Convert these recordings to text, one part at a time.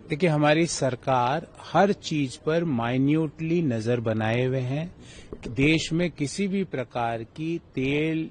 देखिए, हमारी सरकार हर चीज पर माइन्यूटली नजर बनाए हुए है। देश में किसी भी प्रकार की तेल,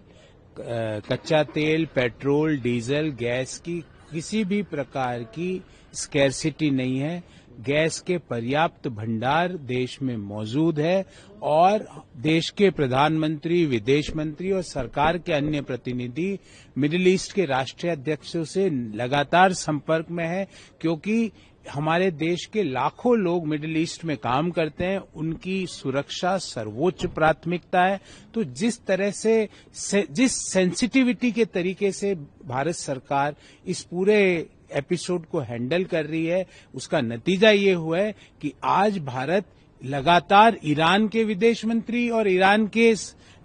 कच्चा तेल, पेट्रोल, डीजल, गैस की किसी भी प्रकार की स्कैरसिटी नहीं है। गैस के पर्याप्त भंडार देश में मौजूद है और देश के प्रधानमंत्री, विदेश मंत्री और सरकार के अन्य प्रतिनिधि मिडिल ईस्ट के राष्ट्रीय अध्यक्षों से लगातार संपर्क में है, क्योंकि हमारे देश के लाखों लोग मिडिल ईस्ट में काम करते हैं, उनकी सुरक्षा सर्वोच्च प्राथमिकता है। तो जिस तरह से जिस सेंसिटिविटी के तरीके से भारत सरकार इस पूरे एपिसोड को हैंडल कर रही है, उसका नतीजा ये हुआ है कि आज भारत लगातार ईरान के विदेश मंत्री और ईरान के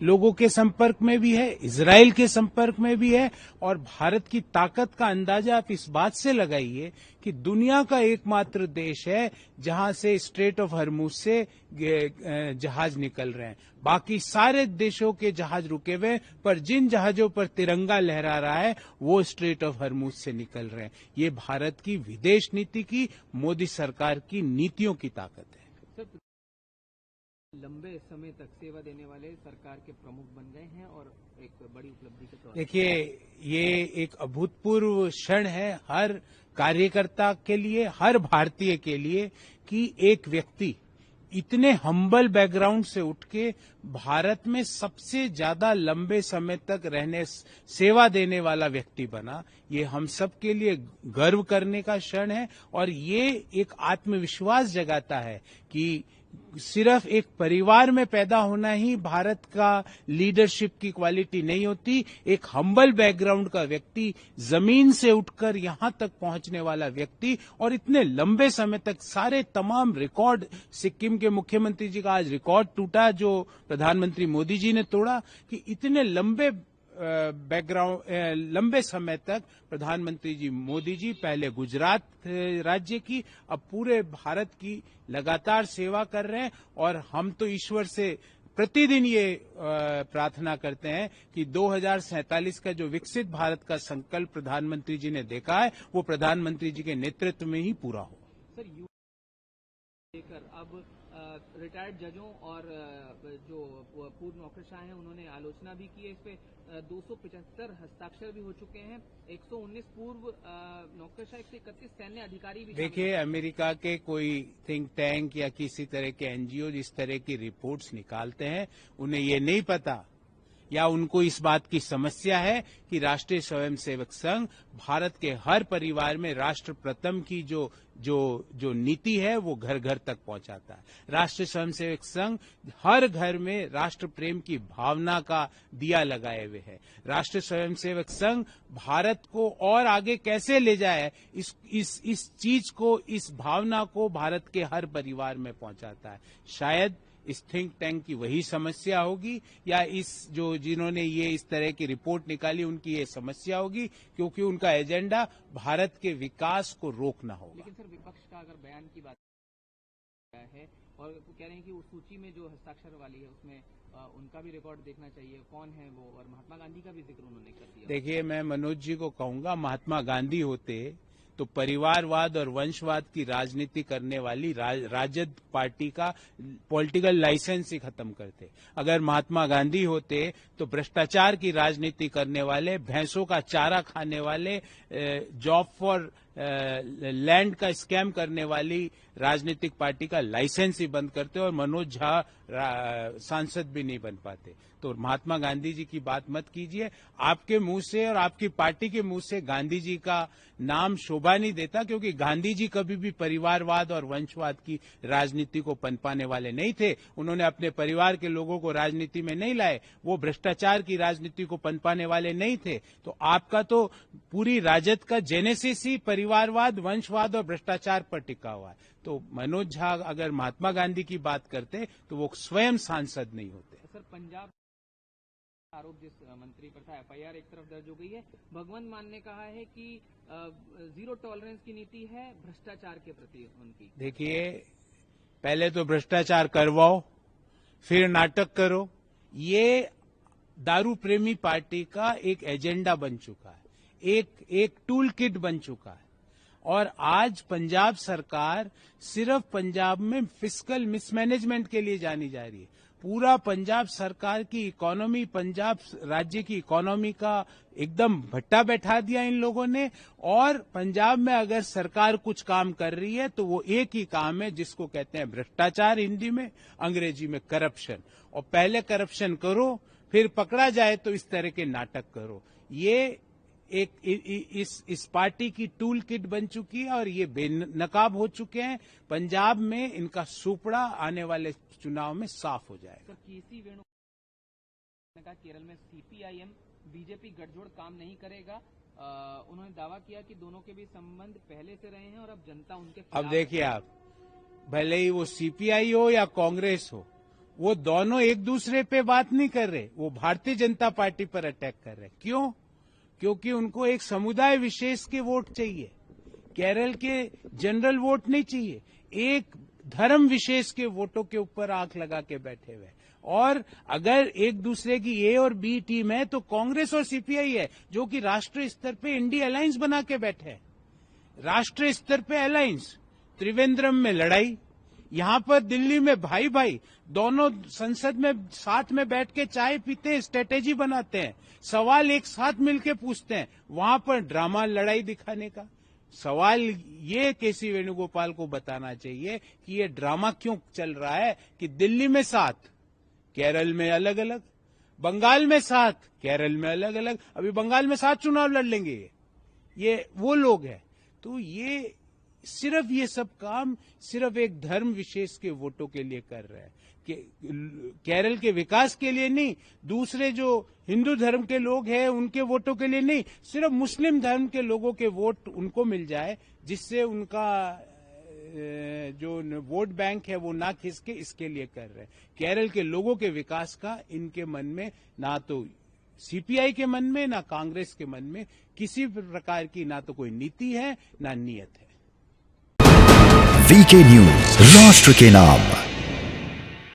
लोगों के संपर्क में भी है, इजराइल के संपर्क में भी है। और भारत की ताकत का अंदाजा आप इस बात से लगाइए कि दुनिया का एकमात्र देश है जहां से स्ट्रेट ऑफ हॉर्मुज से जहाज निकल रहे हैं। बाकी सारे देशों के जहाज रुके हुए, पर जिन जहाजों पर तिरंगा लहरा रहा है वो स्ट्रेट ऑफ हॉर्मुज से निकल रहे हैं। ये भारत की विदेश नीति की, मोदी सरकार की नीतियों की ताकत है। लंबे समय तक सेवा देने वाले सरकार के प्रमुख बन गए हैं और एक बड़ी उपलब्धि के तौर पर देखिए, ये एक अभूतपूर्व क्षण है हर कार्यकर्ता के लिए, हर भारतीय के लिए, कि एक व्यक्ति इतने हम्बल बैकग्राउंड से उठ के भारत में सबसे ज्यादा लंबे समय तक रहने, सेवा देने वाला व्यक्ति बना। ये हम सब के लिए गर्व करने का क्षण है और ये एक आत्मविश्वास जगाता है कि सिर्फ एक परिवार में पैदा होना ही भारत का लीडरशिप की क्वालिटी नहीं होती। एक हम्बल बैकग्राउंड का व्यक्ति, जमीन से उठकर यहां तक पहुंचने वाला व्यक्ति, और इतने लंबे समय तक सारे तमाम रिकॉर्ड, सिक्किम के मुख्यमंत्री जी का आज रिकॉर्ड टूटा जो प्रधानमंत्री मोदी जी ने तोड़ा, कि इतने लंबे समय तक प्रधानमंत्री जी मोदी जी पहले गुजरात राज्य की, अब पूरे भारत की लगातार सेवा कर रहे हैं। और हम तो ईश्वर से प्रतिदिन ये प्रार्थना करते हैं कि 2047 का जो विकसित भारत का संकल्प प्रधानमंत्री जी ने देखा है वो प्रधानमंत्री जी के नेतृत्व में ही पूरा हो। सर, लेकर अब रिटायर्ड जजों और जो पूर्व नौकरशाह हैं उन्होंने आलोचना भी की है। इस पे 275 हस्ताक्षर भी हो चुके हैं। 119 पूर्व नौकरशाह, 131 सैन्य अधिकारी भी। देखिए, अमेरिका के कोई थिंक टैंक या किसी तरह के एनजीओ जिस तरह की रिपोर्ट्स निकालते हैं, उन्हें ये नहीं पता या उनको इस बात की समस्या है कि राष्ट्रीय स्वयंसेवक संघ भारत के हर परिवार में राष्ट्र प्रथम की जो नीति है वो घर घर तक पहुंचाता है। राष्ट्रीय स्वयंसेवक संघ हर घर में राष्ट्र प्रेम की भावना का दिया लगाए हुए है। राष्ट्रीय स्वयंसेवक संघ भारत को और आगे कैसे ले जाए, इस चीज को, इस भावना को भारत के हर परिवार में पहुंचाता है। शायद इस थिंक टैंक की वही समस्या होगी, या जिन्होंने ये इस तरह की रिपोर्ट निकाली उनकी ये समस्या होगी, क्योंकि उनका एजेंडा भारत के विकास को रोकना होगा। लेकिन सर, विपक्ष का अगर बयान की बात है और वो कह रहे हैं कि उस सूची में जो हस्ताक्षर वाली है उसमें उनका भी रिकॉर्ड देखना चाहिए, कौन है वो, और महात्मा गांधी का भी जिक्र उन्होंने कर दिया। देखिए, मैं मनोज जी को कहूंगा, महात्मा गांधी होते तो परिवारवाद और वंशवाद की राजनीति करने वाली राजद पार्टी का पॉलिटिकल लाइसेंस ही खत्म करते। अगर महात्मा गांधी होते तो भ्रष्टाचार की राजनीति करने वाले, भैंसों का चारा खाने वाले, जॉब फॉर लैंड का स्कैम करने वाली राजनीतिक पार्टी का लाइसेंस ही बंद करते और मनोज झा सांसद भी नहीं बन पाते। तो महात्मा गांधी जी की बात मत कीजिए। आपके मुंह से और आपकी पार्टी के मुंह से गांधी जी का नाम शोभा नहीं देता, क्योंकि गांधी जी कभी भी परिवारवाद और वंशवाद की राजनीति को पनपाने वाले नहीं थे। उन्होंने अपने परिवार के लोगों को राजनीति में नहीं लाए, वो भ्रष्टाचार की राजनीति को पनपाने वाले नहीं थे। तो आपका तो पूरी राजद का जेनेसिस ही परिवारवाद, वंशवाद और भ्रष्टाचार पर टिका हुआ है। तो मनोज झा अगर महात्मा गांधी की बात करते तो वो स्वयं सांसद नहीं होते। सर, पंजाब आरोप जिस मंत्री पर था, एफआईआर एक तरफ दर्ज हो गई है। भगवंत मान ने कहा है कि जीरो टॉलरेंस की नीति है भ्रष्टाचार के प्रति उनकी। देखिए, पहले तो भ्रष्टाचार करवाओ, फिर नाटक करो, ये दारू प्रेमी पार्टी का एक एजेंडा बन चुका है, एक टूल किट बन चुका है। और आज पंजाब सरकार सिर्फ पंजाब में फिस्कल मिसमैनेजमेंट के लिए जानी जा रही है। पूरा पंजाब सरकार की इकोनॉमी, पंजाब राज्य की इकोनॉमी का एकदम भट्टा बैठा दिया इन लोगों ने। और पंजाब में अगर सरकार कुछ काम कर रही है तो वो एक ही काम है जिसको कहते हैं भ्रष्टाचार, हिंदी में, अंग्रेजी में करप्शन। और पहले करप्शन करो, फिर पकड़ा जाए तो इस तरह के नाटक करो। ये एक इस पार्टी की टूल किट बन चुकी है और ये बेनकाब हो चुके हैं। पंजाब में इनका सुपड़ा आने वाले चुनाव में साफ हो जाएगा। केसी वेणु ने कहा केरल में सीपीआईएम बीजेपी गठजोड़ काम नहीं करेगा। उन्होंने दावा किया कि दोनों के भी संबंध पहले से रहे हैं और अब जनता उनके खिलाफ। अब देखिए आप, भले ही वो सीपीआई हो या कांग्रेस हो, वो दोनों एक दूसरे पे बात नहीं कर रहे, वो भारतीय जनता पार्टी पर अटैक कर रहे। क्यों? क्योंकि उनको एक समुदाय विशेष के वोट चाहिए, केरल के जनरल वोट नहीं चाहिए। एक धर्म विशेष के वोटों के ऊपर आंख लगा के बैठे हुए। और अगर एक दूसरे की ए और बी टीम है तो कांग्रेस और सीपीआई है, जो कि राष्ट्रीय स्तर पे इंडी अलायंस बना के बैठे हैं। राष्ट्रीय स्तर पे अलायंस, त्रिवेंद्रम में लड़ाई, यहां पर दिल्ली में भाई भाई, दोनों संसद में साथ में बैठ के चाय पीते हैं, स्ट्रेटेजी बनाते हैं, सवाल एक साथ मिलकर पूछते हैं। वहां पर ड्रामा, लड़ाई दिखाने का सवाल ये केसी वेणुगोपाल को बताना चाहिए कि ये ड्रामा क्यों चल रहा है कि दिल्ली में साथ, केरल में अलग अलग, बंगाल में साथ, केरल में अलग अलग। अभी बंगाल में साथ चुनाव लड़ लेंगे ये वो लोग हैं। तो ये सिर्फ ये सब काम सिर्फ एक धर्म विशेष के वोटों के लिए कर रहे हैं, कि केरल के विकास के लिए नहीं, दूसरे जो हिंदू धर्म के लोग हैं उनके वोटों के लिए नहीं, सिर्फ मुस्लिम धर्म के लोगों के वोट उनको मिल जाए, जिससे उनका जो वोट बैंक है वो ना खिसके, इसके लिए कर रहे हैं। केरल के लोगों के विकास का इनके मन में, ना तो सीपीआई के मन में, ना कांग्रेस के मन में किसी प्रकार की ना तो कोई नीति है, ना नीयत है। वीके न्यूज, राष्ट्र के नाम।